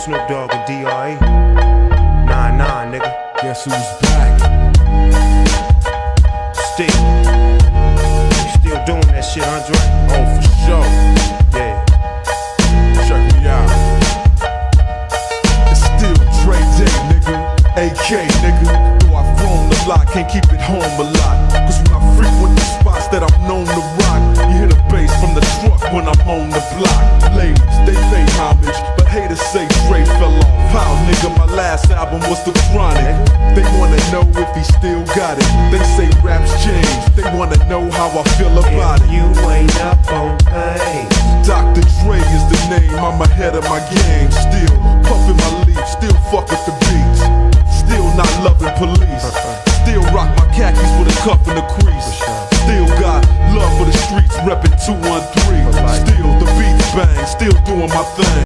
Snoop Dogg and D.R.E. 9-9, nigga. Guess who's back? Steve. You still doing that shit, Andre? Oh, for sure. Yeah. Check me out. It's still Dre Day, nigga. AK, nigga. Though I've grown a lot, can't keep it home a lot. Cause when I frequent the spots that I'm known to rock, you hear the bass from the truck when I'm on the block. Ladies, they pay homage, but haters say Dre fell off. How, nigga, my last album was The Chronic. They wanna know if he still got it. They say raps change, they wanna know how I feel about it. You ain't up on pain. Dr. Dre is the name, I'm ahead of my game. Still puffin' my leaf, still fuck with the beats. Still not loving police. Still rock my khakis with a cuff and a crease. Still got love for the streets, reppin' 213. Still the beats bang, still doing my thing.